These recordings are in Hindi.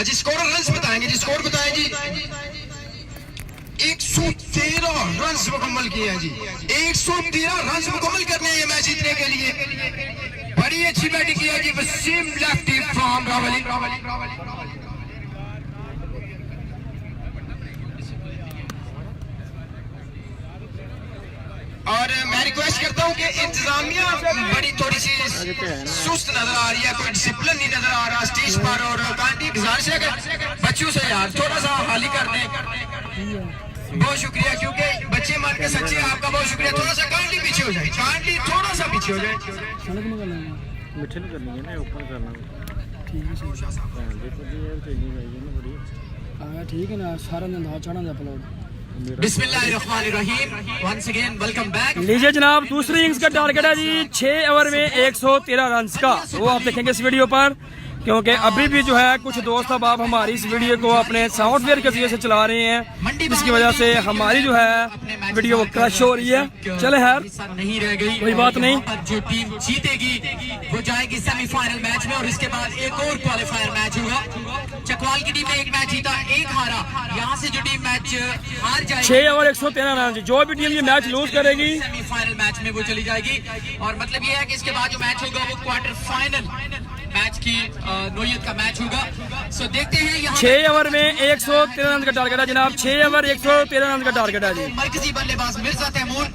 आज स्कोर रन बताएंगे जी, स्कोर बताएं जी। 113 रन मुकम्मल किए हैं जी, 113 रन मुकम्मल करने हैं ये मैच जीतने के लिए। बड़ी अच्छी बैटिंग की है जी वसीम लेफ्टी फ्रॉम रावली। और मैं रिक्वेस्ट करता हूं कि इंतजामिया बड़ी थोड़ी सी सुस्त नजर आ रही है, कोई डिसिप्लिन नहीं नजर आ रहा स्टेज पर। और कांटी गुजारिश है कि बच्चों से यार थोड़ा सा हाली कर दें। बहुत शुक्रिया, क्योंकि बच्चे मान के सच्चे, आपका बहुत शुक्रिया। थोड़ा सा कांटी पीछे हो जाए, कांटी थोड़ा सा पीछे हो जाए। ठीक है ना, सारा दिन चढ़ा अपलोड। बिस्मिल्लाहिर्रहमानिर्रहीम, वंस अगेन वेलकम बैक। लीजिए जनाब, दूसरी इनिंग्स का टारगेट है जी 6 ओवर में 113 रन का। वो आप देखेंगे इस वीडियो पर, क्योंकि अभी भी जो है कुछ दोस्त अब आप हमारी इस वीडियो को अपने सॉफ्टवेयर के जरिए से चला रहे हैं, जिसकी वजह से हमारी जो है वीडियो वो क्रश हो रही है। चले यार, नहीं रह गई, कोई बात नहीं। जो टीम जीतेगी वो जाएगी सेमीफाइनल मैच में, और इसके बाद एक और क्वालिफायर मैच होगा। चकवाल की टीम ने एक मैच जीता, एक हारा। यहाँ से जो टीम मैच हार जाएगी 6 ओवर 113 रन, जो भी टीम ये मैच लूज करेगी सेमीफाइनल मैच में वो चली जाएगी। और मतलब ये है कि इसके बाद जो मैच होगा वो क्वार्टर फाइनल मैच की नोयत का मैच होगा। सो देखते हैं यहाँ 6 ओवर में 113 रन का टारगेट है जनाब। 6 ओवर 113 रन का टारगेट है जी। मरकजी बल्लेबाज मिर्जा तैमूर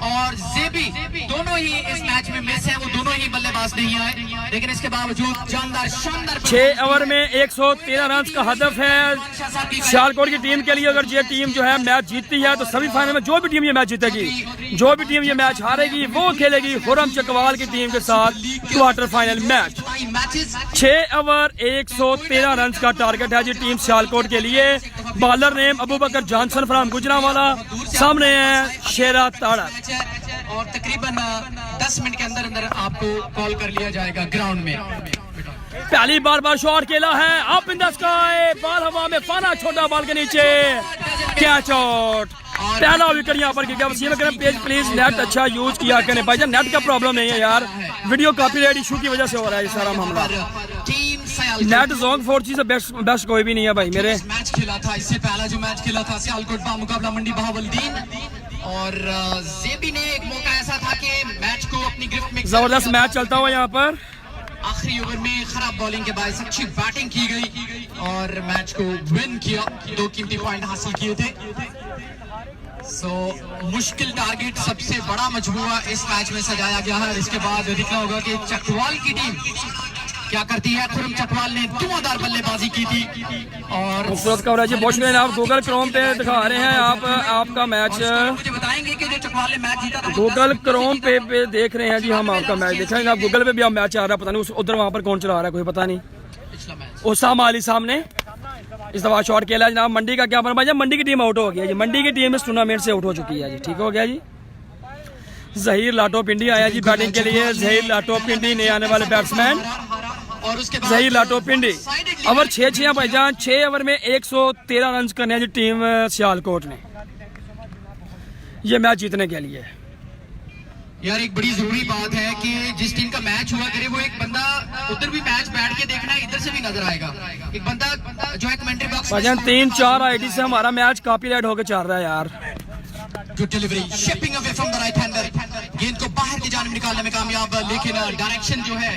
और जेबी दोनों ही इस मैच में मिस हैं, वो दोनों ही बल्लेबाज नहीं आए, लेकिन इसके बावजूद जानदार शानदार 6 ओवर में 113 रन का हदफ है सियालकोट की टीम के लिए। अगर ये टीम जो है मैच जीतती है तो सेमीफाइनल में जो भी टीम ये मैच जीतेगी, जो भी टीम ये मैच हारेगी वो खेलेगी खुरम चकवाल की टीम के साथ quarter final match. 6 over 113 run का टारगेट है जी टीम सियालकोट के लिए। Bowler name Abu Bakar Johnson from Gujranwala, सामने है शेरा ताड़ा। और तकरीबन 10 मिनट के अंदर अंदर आपको कॉल कर लिया जाएगा ग्राउंड में। पहली बार शॉट खेला है, up in the sky, ball हवा में, पाना छोटा बॉल के नीचे, कैच आउट। पहला विकेट यहाँ पर किया। वसीम अकरम पेज प्लीज नेट अच्छा यूज किया करें भाईजान, नेट का प्रॉब्लम नहीं है यार, वीडियो कॉपीराइट इशू की वजह से हो रहा है ये सारा मामला। नेट जोंग 4G से बेस्ट कोई भी नहीं है भाई मेरे। मैच खेला था, इससे पहला जो मैच खेला था सियालकोट बा मुकाबला मंडी बहावलदीन, और जेबी ने एक मौका ऐसा था कि मैच को अपनी गिरफ्त में, जबरदस्त मैच चलता हुआ यहाँ पर। आखिरी ओवर में खराब बॉलिंग के बाद अच्छी बैटिंग की गई और मैच को विन किया, 2 कीमती पॉइंट हासिल किए थे। मुश्किल टारगेट, सबसे बड़ा मजबूरा इस मैच में सजाया गया है। इसके बाद देखना होगा कि चकवाल की टीम क्या करती है। खुरम चकवाल ने धुआंधार बल्लेबाजी की थी और खूबसूरत कवरेज। बहुत शुक्रिया, आप गूगल क्रोम पे दिखा रहे हैं आपका मैच, मुझे बताएंगे कि जो चकवाल ने मैच जीता था गूगल क्रोम पे देख रहे हैं जी हम आपका मैच देखेंगे। आप गूगल पे भी आप मैच आ रहा है, पता नहीं उधर वहाँ पर कौन चला रहा है कोई पता नहीं। उसामा अली सामने इस दफा शॉट खेला जनाब। मंडी का क्या बना भाई, मंडी की टीम आउट हो गई है जी, मंडी की टीम इस टूर्नामेंट से आउट हो चुकी है जी, ठीक हो गया जी। जहीर लाटो पिंडी आया जी बैटिंग के लिए। जहीर लाटो पिंडी नए आने वाले बैट्समैन और उसके बाद जहीर लाटो पिंडी। ओवर 6 भाईजान, 6 ओवर में 113 रन करने जी टीम सियालकोट ने ये मैच जीतने के लिए। यार एक बड़ी जरूरी बात है कि जिस टीम का मैच हुआ करे वो एक बंदा उधर भी मैच बैठ के देखना है, इधर से भी नजर आएगा एक बंदा जो है कमेंट्री बॉक्स भाईजान 3-4 आईडी से हमारा मैच कॉपीराइट होकर चल रहा है यार। Good delivery, shaping away from the right hander, गेंद को बाहर की जानिब निकालने में कामयाब, लेकिन डायरेक्शन जो है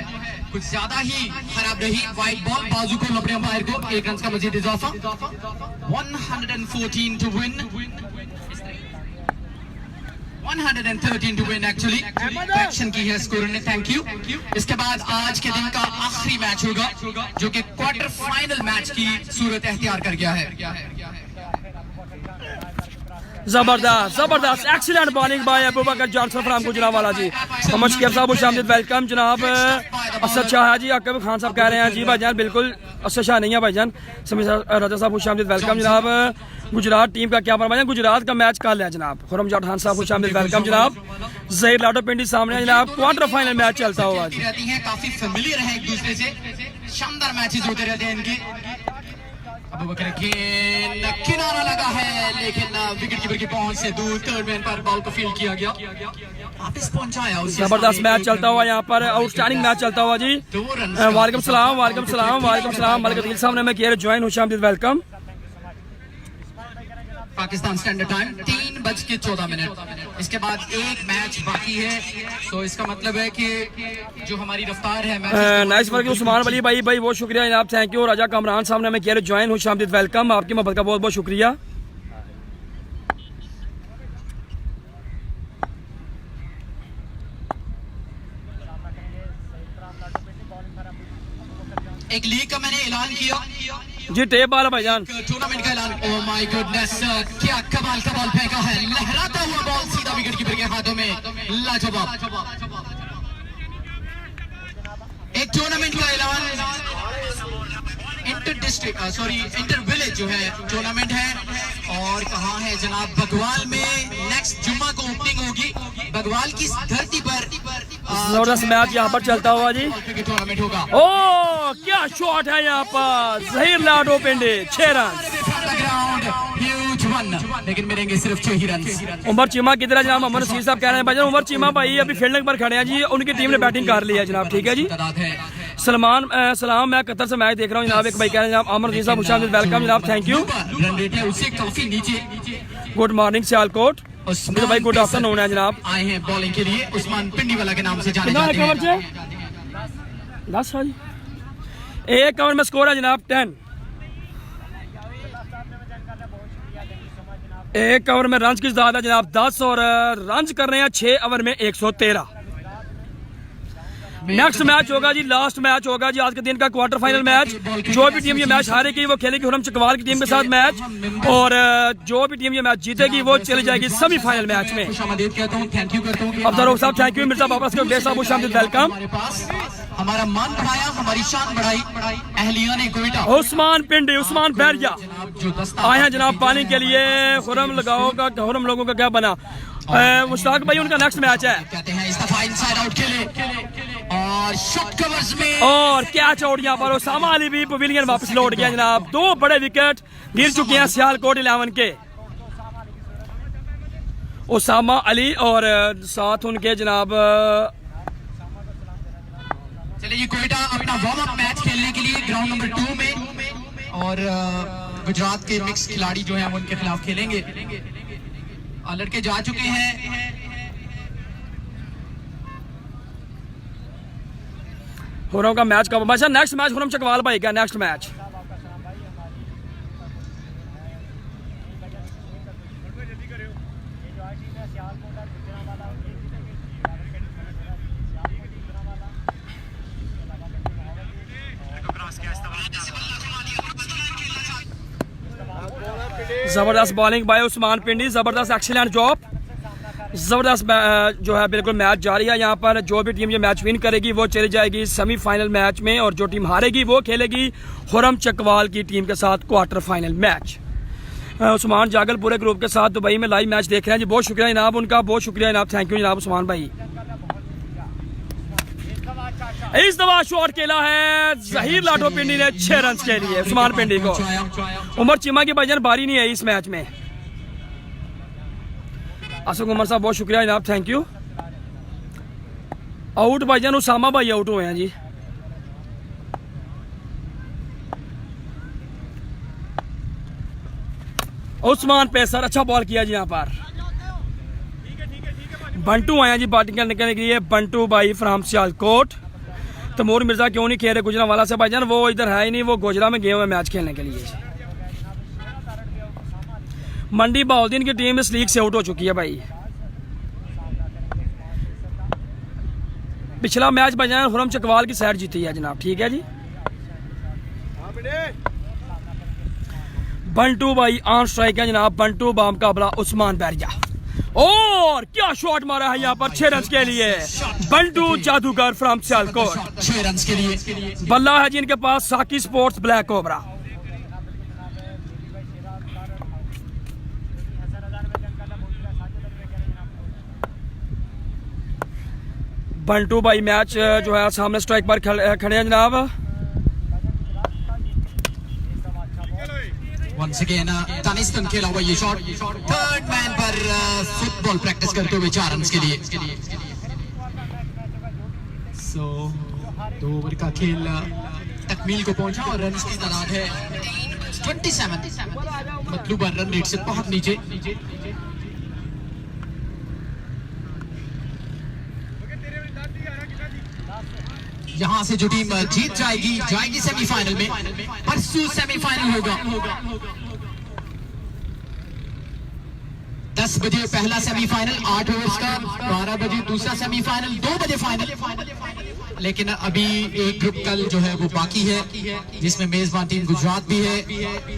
कुछ ज्यादा ही खराब रही। वाइड बॉल बाजू को लपड़े अंपायर को 1 रन का मजीद इजाफा। 114 to win, 113 to win actually. Action की है स्कोर ने, थैंक यू। इसके बाद आज के दिन का आखिरी मैच होगा जो कि क्वार्टर फाइनल मैच की सूरत अख्तियार कर गया है। जबरदस्त excellent bowling by Abu Bakar Johnson from Gujranwala जी। मोहम्मद शकीर साहब खुशामदीद, वेलकम जनाब। असद शाह है जी, आकिब खान साहब कह रहे हैं जी भाईजान, बिल्कुल असद शाह नहीं है भाईजान। समीर राजा साहब खुशामदीद, वेलकम जनाब। गुजरात टीम का क्या फरमाया, गुजरात का मैच कल है जनाब। खुरम जाट साहब खुशामदीद, वेलकम जनाब। जहीर लाटो पिंडी सामने जनाब, क्वार्टर फाइनल मैच चलता हुआ रहती हैं, काफी फेमिलियर है एक दूसरे से, शानदार मैचेस होते रहते हैं इनके। अबू बकर किनारा लगा है, लेकिन विकेट कीपर की पहुंच से दूर थर्ड मैन पर बॉल को फील्ड किया गया, वापस पहुंचाया। जबरदस्त मैच चलता हुआ यहाँ पर, आउटस्टैंडिंग मैच चलता हुआ जी। वालेकुम सलाम, वालेकुम सलाम, वालेकुम सलाम। मलिक अदील साहब ने मैं किया ज्वाइन, खुशामदीद, वेलकम। Pakistan standard time 3:14। इसके बाद एक मैच बाकी है, तो इसका मतलब है कि जो हमारी रफ्तार है नाइस वर्क उस्मान वली भाई बहुत शुक्रिया जनाब, थैंक यू। राजा कमरान साहब ने मैं किया ज्वाइन, खुशामदीद, वेलकम। आपकी मोहब्बत का बहुत बहुत शुक्रिया। एक लीग का मैंने ऐलान किया जी, टेप वाला भाईजान, टूर्नामेंट का ऐलान। ओह माय गुडनेस, क्या कमाल का बॉल फेंका है, लहराता हुआ बॉल सीधा विकेट कीपर के हाथों में, लाजवाब। एक टूर्नामेंट का ऐलान, इंटर डिस्ट्रिक्ट इंटर विलेज जो है टूर्नामेंट है, और कहाँ है जनाब, बगवाल में। नेक्स्ट जुम्मा को ओपनिंग होगी बगवाल की धरती पर। जबरदस्त मैच यहाँ पर चलता हुआ जी। टूर्नामेंट होगा। ओ क्या शॉट है यहाँ पर, जहीर लाडो पिंडे, 6 रन। लेकिन मिलेंगे सिर्फ 6 ही रन। उमर चीमा किधर है जनाब, मोहम्मद नसीर साहब कह रहे हैं भाईजान। उमर चीमा भाई अभी फील्डिंग पर खड़े हैं जी, उनकी टीम ने बैटिंग कर ली है जनाब, ठीक है जी। सलमान सलाम, मैं कतर से मैच देख रहा हूँ जनाब। एक भाई कह रहे हैं जनाब, अमर नसीर साहब खुशामदीद, वेलकम जनाब, थैंक यू। रन रेट है उससे काफी नीचे। गुड मॉर्निंग सियालकोट भाई, गुड आफ्टरनून है जनाब। आए हैं बॉलिंग के लिए, उस्मान पिंडी वाला के नाम से जाने जाते हैं। 10 रन, एक ओवर में स्कोर है जनाब 10। एक ओवर में रन की ज्यादा जनाब 10, और रन कर रहे हैं 6 ओवर में 113। नेक्स्ट मैच होगा जी, लास्ट मैच होगा जी आज के दिन का, क्वार्टर फाइनल मैच। जो भी टीम ये मैच हारेगी वो खेलेगी हुरम चकवाल की टीम के साथ मैच, और जो भी टीम ये मैच जीतेगी वो चली जाएगी सेमीफाइनल मैच में। अफजल रोक साहब थैंक यू, मिर्जा बाबा साहब खुशामदीद, वेलकम। हमारा मान बढ़ाया, हमारी शान बढ़ाई अहलिया ने कोयटा। उस्मान पिंडी, उस्मान बैरिया आए हैं जनाब पानी के लिए। हुरम लगाओगा, हुरम लोगों का क्या बना। मुश्ताक भाई उनका नेक्स्ट मैच है, कहते हैं इस दफा इनसाइड आउट खेले, और शॉट कवर्स में, और कैच आउट यहाँ पर उसामा अली भी पवेलियन वापस लौट गया जनाब। 2 बड़े विकेट गिर चुके हैं सियालकोट 11 के। उसामा अली और साथ उनके जनाब, चलिए कोयटा अपना वार्म अप मैच खेलने के लिए ग्राउंड नंबर 2 में, और गुजरात के मिक्स खिलाड़ी जो हैं उनके खिलाफ खेलेंगे। लड़के जा चुके हैं। हुरम का मैच कब, अच्छा नेक्स्ट मैच हुरम चकवाल भाई का नेक्स्ट मैच। जबरदस्त बॉलिंग बाय उस्मान पिंडी, जबरदस्त एक्सीलेंट जॉब, जबरदस्त जो है बिल्कुल मैच जारी है यहाँ पर। जो भी टीम ये मैच विन करेगी वो चली जाएगी सेमीफाइनल मैच में, और जो टीम हारेगी वो खेलेगी हुरम चकवाल की टीम के साथ क्वार्टर फाइनल मैच। उस्मान जागल पूरे ग्रुप के साथ दुबई में लाइव मैच देख रहे हैं जी, बहुत शुक्रिया जनाब उनका, बहुत शुक्रिया जनाब, थैंक यू जनाब उस्मान भाई। इस दफा शॉट खेला है जहीर लाडो पिंडी ने 6 रन के लिए उस्मान पिंडी को। उमर चीमा की भाईजान बारी नहीं है इस मैच में। असद उमर साहब बहुत शुक्रिया जनाब, थैंक यू। आउट भाईजान उसामा भाई आउट हुए हैं जी। उस्मान पेसर अच्छा बॉल किया जी यहाँ पर। बंटू आए हैं जी बैटिंग करने के लिए, बंटू भाई फ्राम सियालकोट। तैमूर मिर्जा क्यों नहीं खेल रहे गुजरावाला से भाईजान, वो इधर है ही नहीं, वो गोजरा में गए हुए मैच खेलने के लिए। मंडी बहाउद्दीन की टीम इस लीग से आउट हो चुकी है भाई। पिछला मैच भाईजान हुरम चकवाल की साइड जीती है जनाब, ठीक है जी। बंटू भाई ऑन स्ट्राइक है जनाब, बंटू बाम काबला उस्मान बैरिया, और क्या शॉट मारा है यहाँ पर 6 रन के लिए बंटू जादूगर फ्रॉम सियालकोट। 6 रन के लिए बल्ला है जी इनके पास, साकी स्पोर्ट्स ब्लैक कोबरा। बंटू भाई मैच जो है सामने स्ट्राइक पर खड़े हैं जनाब। once again तानिस्तान खेला हुआ ये शॉट थर्ड मैन पर फुटबॉल प्रैक्टिस करते हुए 4 रन के लिए। सो 2 ओवर का खेल तकमील को पहुंचा और रन की तादाद है 27, मतलूबा रन रेट से बहुत नीचे। यहां से जो टीम जीत जाएगी सेमीफाइनल में। परसों सेमीफाइनल होगा 10 बजे पहला सेमीफाइनल 8 ओवर्स का, 12 बजे दूसरा सेमीफाइनल, 2 बजे फाइनल। लेकिन अभी एक ग्रुप कल जो है वो बाकी है जिसमें मेजबान टीम गुजरात भी है,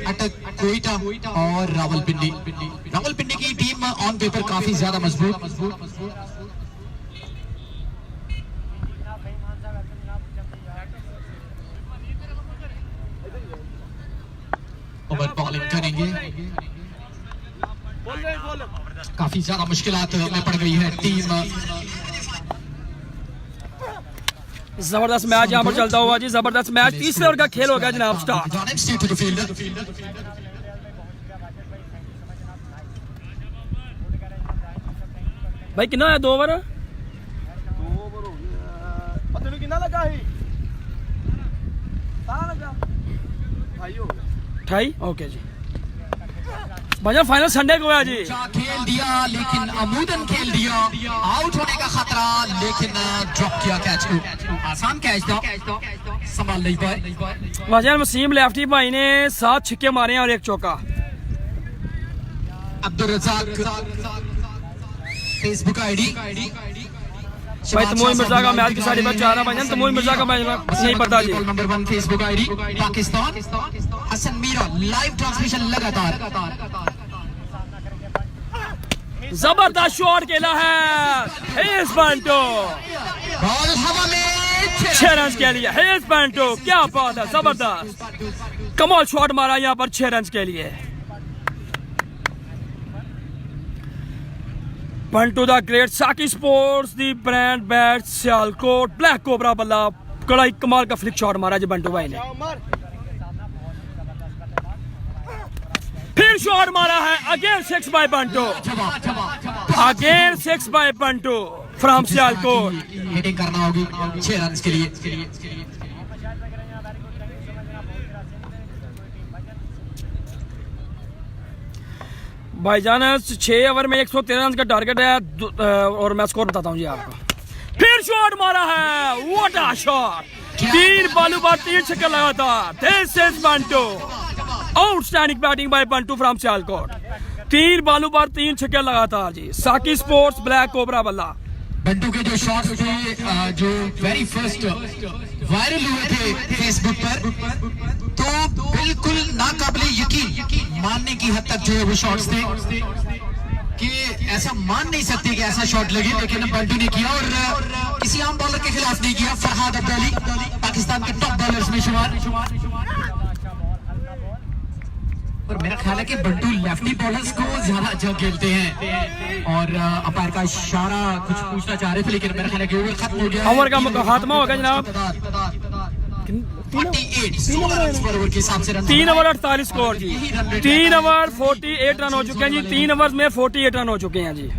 अटक, कोयटा और रावलपिंडी की टीम ऑन पेपर काफी ज्यादा मजबूत। ओवर बॉलिंग करेंगे, काफी ज्यादा मुश्किलात में पड़ गई है टीम। जबरदस्त मैच यहाँ पर चलता हुआ जी, जबरदस्त मैच। तीसरे ओवर का खेल होगा जनाब स्टार्ट। भाई कितना है 2 ओवर? 2 ओवर हो गया, पता नहीं कितना लगा है, सारा लगा 2.5 हो गया। 2.5 ओके जी। भैया फाइनल संडे को है जी। खेल दिया लेकिन अमूदन खेल दिया, आउट होने का खतरा, लेकिन ड्रॉप किया कैच को। आसान कैच था, संभाल नहीं पाए। वजन वसीम लेफ्टी भाई ने 7 छक्के मारे हैं और 1 चौका। अब्दुल रज़ाक फेसबुक आईडी भाई तमोई मिर्जा का मैच की सारी बात चाह रहा भाई, तमोई मिर्जा का मैच नहीं पता जी। Number 1 Facebook ID Pakistan. Hasan Meera live transmission लगातार। जबरदस्त शॉट खेला है इस बंटो, बॉल हवा में 6 रन के लिए। हेज बंटो क्या बात है, जबरदस्त कमाल शॉट मारा यहाँ पर 6 रन के लिए। बंटू द ग्रेट, साकी sports the brand bat, Sialkot, black cobra बल्ला, कड़ाई कमाल का फ्लिक शॉट मारा जी बंटू भाई ने। फिर शॉट मारा है, again 6 by Bantu, again 6 by Bantu from Sialkot. Hitting करना होगी 6 रन के लिए। भाईजान 6 ओवर में 113 रन का टारगेट है और मैं स्कोर बताता हूँ जी आपको। फिर शॉट मारा है, व्हाट अ शॉट, 3 बालों पर 3 छक्के लगातार। This is Bantu, outstanding batting by Bantu from Sialkot. 3 बालों पर 3 छक्के लगातार जी। साकी स्पोर्ट्स ब्लैक कोबरा बल्ला। बंटू के जो शॉट्स थे जो वेरी फर्स्ट वायरल हुए थे फेसबुक पर, तो बिल्कुल नाकाबिले यकीन मानने की हद तक जो है वो शॉट्स थे कि ऐसा मान नहीं सकते कि ऐसा शॉट लगे, लेकिन बंटू ने किया और किसी आम बॉलर के खिलाफ नहीं किया। फरहाद अब्दाली पाकिस्तान के टॉप बॉलर्स में शुमार। और मेरा ख्याल है कि बंटू लेफ्टी बॉलर्स को ज्यादा अच्छा खेलते हैं। और अंपायर का इशारा कुछ पूछना चाह रहे थे, लेकिन मेरा ख्याल है कि ओवर खत्म हो गया। ओवर का खात्मा होगा जनाब। 16 पर ओवर के हिसाब से 3 ओवर 48 स्कोर जी। 3 ओवर 48 रन हो चुके हैं जी। 3 ओवर में 48 रन हो चुके हैं जी।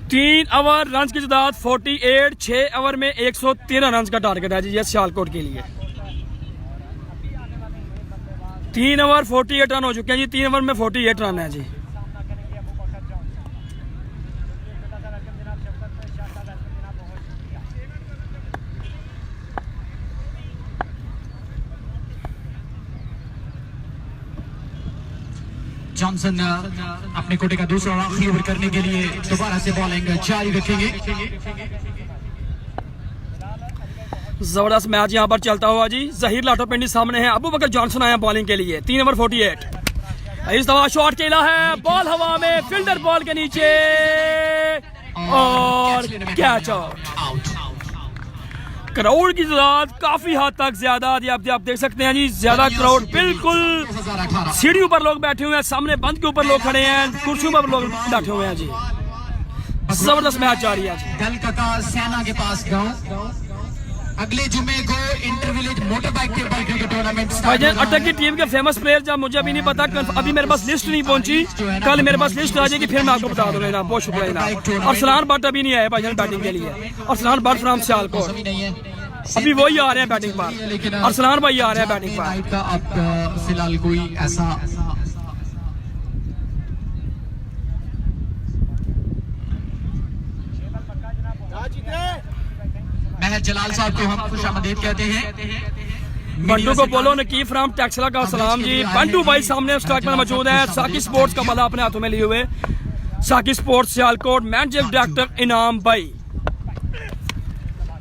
3 ओवर रन की तादाद 48, 6 ओवर में 113 रन का टारगेट है जी ये सियालकोट के लिए। 3 ओवर 48 रन हो चुके हैं जी। 3 ओवर में 48 रन है जी। जॉनसन अपने कोटे का दूसरा आखिरी ओवर करने के लिए दोबारा से बॉलिंग जारी रखेंगे। जबरदस्त मैच यहाँ पर चलता हुआ जी। जहीर लाटोपिंडी सामने है, अबू बकर जॉनसन आया बॉलिंग के लिए। 3 ओवर 48। इस दफा शॉट खेला है, बॉल हवा में, फील्डर बॉल के नीचे और कैच आउट। क्राउड की तादाद काफी हद तक ज्यादा आप देख सकते हैं जी। ज्यादा क्राउड, बिल्कुल सीढ़ियों पर लोग बैठे हुए हैं, सामने बंद के ऊपर लोग खड़े हैं, कुर्सियों पर लोग बैठे हुए हैं जी। जबरदस्त मैच जारी है जी। कलकत्ता सेना के पास गांव अगले जुमे को inter village motor bike table cricket tournament भाईजान अटक की टीम के फेमस प्लेयर जब मुझे अभी नहीं पता, अभी मेरे पास लिस्ट नहीं पहुंची, कल मेरे पास लिस्ट आ जाएगी फिर मैं आपको बता दूंगा इनाम। बहुत शुक्रिया इनाम। अरसलान भट्ट अभी नहीं आए भाईजान बैटिंग के लिए, अरसलान भट्ट फ्रॉम सियालकोट, अभी वही आ रहे हैं बैटिंग पर, अरसलान भाई आ रहे हैं बैटिंग पर। अब फिलहाल कोई ऐसा महज जलाल साहब को हम खुशामदीद कहते हैं। बंटू को बोलो नकीब फ्राम टैक्सला का सलाम जी। बंटू भाई सामने स्ट्राइक में मौजूद है, साकी स्पोर्ट्स का माला अपने हाथों में लिए हुए, साकी स्पोर्ट्स सियालकोट, मैनेजिंग डायरेक्टर इनाम भाई।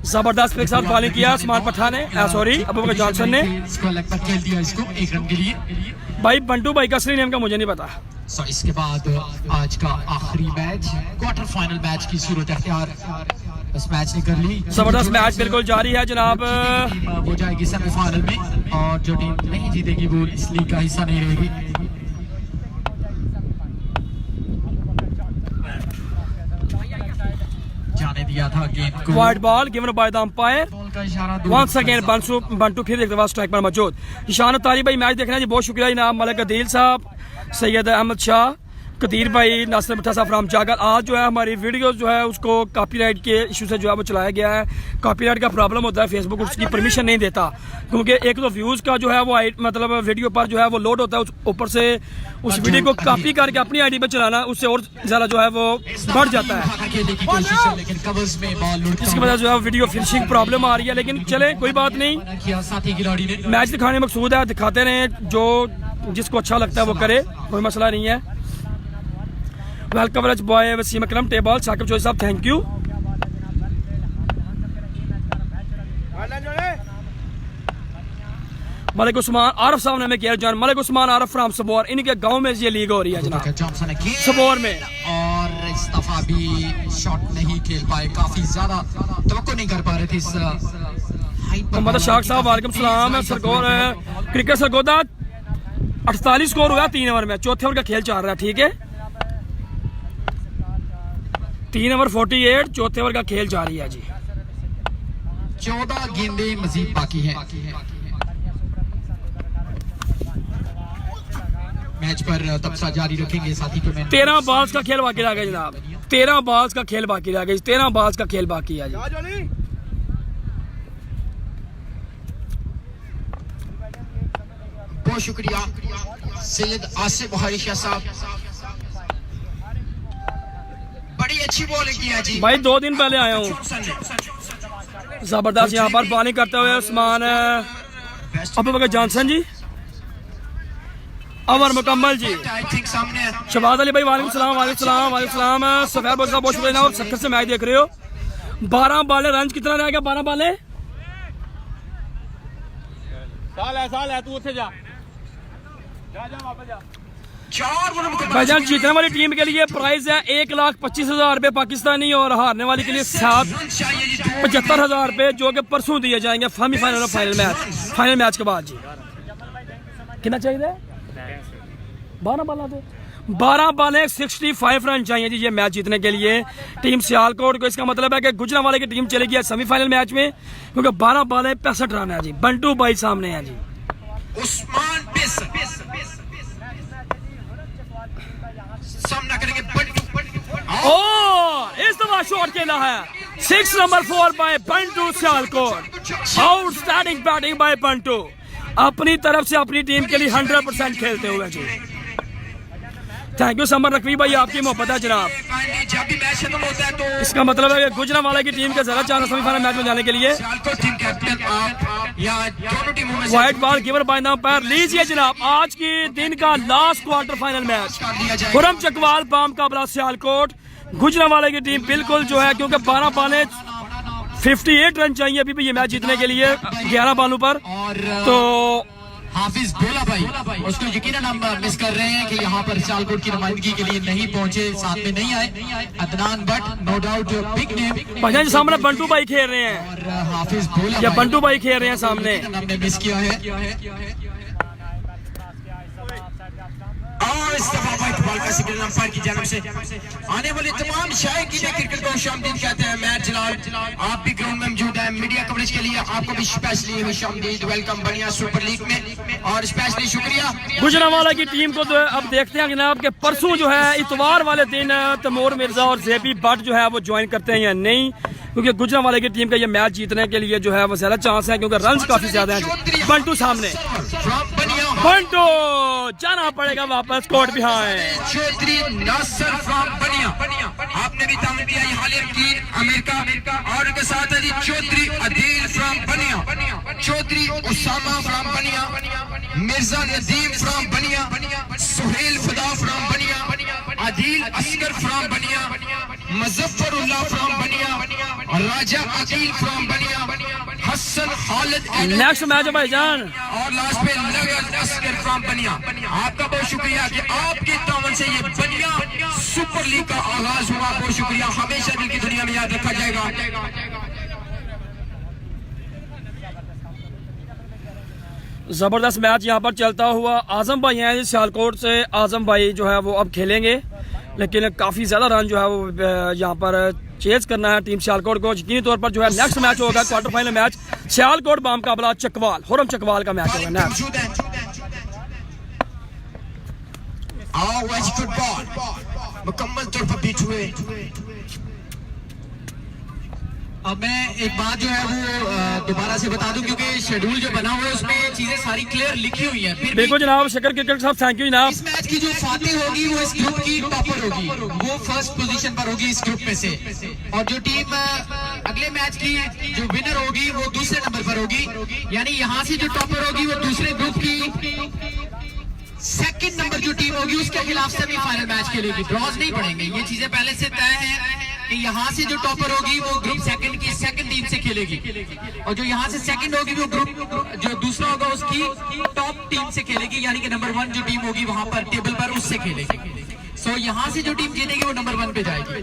जबरदस्त के साथ बॉलिंग किया उस्मान पठान ने, सॉरी अबू बकर जॉनसन ने। इसको अलग पर खेल दिया इसको 1 रन के लिए। भाई बंटू भाई का असली नेम का मुझे नहीं पता। सो इसके बाद आज का आखिरी मैच, क्वार्टर फाइनल मैच की सूरत अख्तियार इस मैच ने कर ली। जबरदस्त मैच बिल्कुल जारी है जनाब। वो जाएगी सेमीफाइनल में और जो टीम नहीं जीतेगी वो इस लीग का हिस्सा नहीं रहेगी। जाने दिया था गेंद को। Wide ball given by the umpire. Ball का इशारा दूर। वंस अगेन बंटू फिर देखते स्ट्राइक पर मौजूद। ईशान तारी भाई मैच देखना जी, बहुत शुक्रिया इनाम। मलिक अदील साहब, सैयद अहमद शाह, कदीर भाई, नासिर भट्टा साहब फ्राम जागल। आज जो है हमारी वीडियो जो है उसको कॉपीराइट के इशू से जो है वो चलाया गया है। कॉपीराइट का प्रॉब्लम होता है, फेसबुक उसकी परमिशन नहीं देता, क्योंकि एक तो व्यूज़ का जो है वो मतलब वीडियो पर जो है वो लोड होता है, ऊपर से उस वीडियो को कॉपी करके अपनी आईडी पे चलाना उससे और ज़्यादा जो है वो बढ़ जाता है, जिसकी वजह से जो है वीडियो फिनिशिंग प्रॉब्लम आ रही है। लेकिन चले कोई बात नहीं, मैच दिखाने में मकसूद है, दिखाते रहें, जो जिसको अच्छा लगता है वो करे, कोई मसला नहीं है। वेल कवरेज बॉय वसीम अकरम टेबल, साकिब चौधरी साहब थैंक यू। मलिक उस्मान आरफ साहब ने हमें किया जान, मलिक उस्मान आरफ फ्राम सबौर, इनके गांव में ये लीग हो रही है जनाब सबौर में। और इस दफा भी शॉट नहीं खेल पाए, काफी ज्यादा तवक्को नहीं कर पा रहे थे इस मोहम्मद शाख साहब वालेकुम सलाम। सरगोर क्रिकेट सरगोदा 48 स्कोर हुआ 3 ओवर में, चौथे ओवर का खेल चल रहा है, ठीक है 3 ओवर 48, चौथे ओवर का खेल जारी है जी। 14 गेंदें मजीद बाकी हैं। मैच पर तबसरा जारी रखेंगे साथी को। 13 बॉल्स का खेल बाकी रह गया जनाब, 13 बॉल्स का खेल बाकी रह गया, 13 बॉल्स का खेल बाकी है जी। बहुत शुक्रिया सैयद आसिफ बुखारी शाह साहब, बड़ी अच्छी बॉलिंग किया जी। भाई 2 दिन पहले आया हूँ, जबरदस्त यहाँ पर बॉलिंग करते हुए उस्मान अबू बकर जॉनसन जी, अमर मुकम्मल जी, शबाज अली भाई वालेकुम सलाम, वालेकुम सलाम, वालेकुम सलाम। सफेद बोल साहब बहुत शुक्रिया और सक्कर से मैच देख रहे हो। 12 बॉले, रन कितना रह गया? 12 बॉले साल है तू उठे जा वापस जा। भाईजान जीतने वाली टीम के लिए प्राइज है 1,25,000 रुपए पाकिस्तानी और हारने वाली के लिए 75,000 रुपए, जो कि परसों दिए जाएंगे सेमीफाइनल और फाइनल मैच के बाद जी। कितना चाहिए? 12 बालें 65 रन चाहिए जी ये मैच जीतने के लिए टीम सियालकोट को। इसका मतलब है कि गुजरांवाले की टीम चलेगी आज सेमीफाइनल मैच में, क्योंकि 12 बालें 65 रन है जी। बंटू भाई सामने है जी, उस्मान सामना करेंगे बंटू। और इस दफा शॉट खेला है 6 number 4 by Bantu Sialkot. Outstanding batting by Bantu, अपनी तरफ से अपनी टीम के लिए 100% खेलते हुए जी। थैंक यू समर नकवी भाई, आपकी मोहब्बत है जनाब। जब भी मैच खत्म होता है तो इसका मतलब है कि गुजरांवाला की टीम के ज्यादा चांस सेमीफाइनल मैच में जाने के लिए। टीम कैप्टन आप या दोनों टीमों में व्हाइट बॉल गिवन बाय नाम पर लीजिए जनाब आज के दिन का last quarter final match, Khurram Chakwal palm का बला सियालकोट। गुजरांवाला की टीम बिल्कुल जो है, क्योंकि 12 बालें 58 रन चाहिए अभी भी ये मैच जीतने के लिए 11 बालों पर। तो हाफिज बोला भाई उसको यकीनन हम मिस कर रहे हैं कि यहाँ पर सियालकोट की नुमाइंदगी के लिए नहीं पहुंचे, साथ में नहीं आए। Adnan Butt no doubt big name. भाईजान सामने बंटू भाई खेल रहे हैं, और हाफिज बोला या बंटू भाई खेल रहे हैं सामने, हमने मिस किया है। और इस दफा भाई फुटबॉल का सिग्नल अंपायर की जानब से आने वाले तमाम शायकीन क्रिकेट को खुशामदीद कहते हैं। मैं जलाल आप भी ग्राउंड में मौजूद है। मीडिया कवरेज के लिए आपको भी स्पेशली खुशामदीद, वेलकम बनिया सुपर लीग में, और स्पेशली शुक्रिया। गुजरांवाला की टीम को तो अब देखते हैं जनाब के परसों जो है इतवार वाले दिन तैमूर मिर्जा और जेबी भट्ट जो है वो ज्वाइन करते हैं या नहीं, क्योंकि गुजरांवाला की टीम का ये मैच जीतने के लिए जो है वो ज्यादा चांस है, क्योंकि रन काफी ज्यादा हैं। बंटू सामने, बंटू जाना पड़ेगा वापस caught behind. Chaudhary Nasir from Bania, आपने भी तामील किया हालिया की अमेरिका, और उनके साथ है जी चौधरी अदील फ्रॉम बनिया, चौधरी उसामा फ्रॉम बनिया, मिर्जा नदीम फ्रॉम बनिया, सुहेल खुदा फ्रॉम बनिया, अदील असगर फ्रॉम बनिया, मुजफ्फरुल्लाह फ्रॉम बनिया, राजा अकील फ्रॉम बनिया, हसन खालिद। नेक्स्ट मैच है भाईजान, और लास्ट पे लगन असगर फ्रॉम बनिया। आपका बहुत शुक्रिया कि आपके तावन से ये बनिया सुपर लीग का आगाज हुआ। बहुत शुक्रिया, हमेशा दिल की दुनिया में याद रखा जाएगा। जबरदस्त मैच यहाँ पर चलता हुआ। आजम भाई हैं सियालकोट से, आजम भाई जो है वो अब खेलेंगे, लेकिन काफी ज्यादा रन जो है वो यहाँ पर चेज करना है टीम सियालकोट को। यकीनी तौर पर जो है नेक्स्ट मैच होगा क्वार्टर फाइनल मैच सियालकोट बामुकाबला चकवाल, हुरम चकवाल का मैच होगा नेक्स्ट। मुकम्मल तौर पर बीट हुए। अब मैं एक बात जो है वो दोबारा से बता दूं, क्योंकि शेड्यूल जो बना हुआ है उसमें चीजें सारी क्लियर लिखी हुई हैं। फिर देखो जनाब, शकर क्रिकेट साहब थैंक यू जनाब। इस मैच की जो फातेह होगी वो इस ग्रुप की टॉपर होगी, वो फर्स्ट पोजीशन पर होगी इस ग्रुप में से, और जो टीम अगले मैच की जो विनर होगी वो दूसरे नंबर पर होगी। यानी यहाँ से जो टॉपर होगी वो दूसरे ग्रुप की सेकंड नंबर जो टीम होगी उसके खिलाफ सेमीफाइनल मैच खेलेगी। ड्रॉज नहीं पड़ेंगे, ये चीजें पहले से तय हैं कि यहाँ से जो टॉपर होगी वो ग्रुप सेकंड की सेकंड टीम से खेलेगी, और जो यहाँ से सेकंड होगी वो ग्रुप जो दूसरा होगा उसकी टॉप टीम से खेलेगी, यानी कि नंबर 1 जो टीम होगी वहां पर टेबल पर उससे खेलेगी। सो यहाँ से जो टीम जीतेगी वो नंबर 1 पे जाएगी।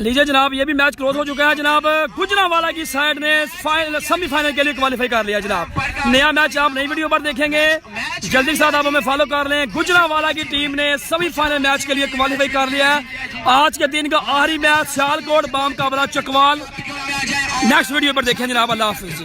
लीजिए जनाब, ये भी मैच क्लोज हो चुका है जनाब। गुजरांवाला की साइड ने सेमीफाइनल के लिए क्वालिफाई कर लिया जनाब। नया मैच आप नई वीडियो पर देखेंगे, जल्दी के साथ आप हमें फॉलो कर लें। गुजरांवाला की टीम ने सेमीफाइनल मैच के लिए क्वालिफाई कर लिया है। आज के दिन का आखिरी मैच सियालकोट बामुकाबला चकवाल। नेक्स्ट वीडियो पर देखें जनाब। अल्लाह हाफिज़।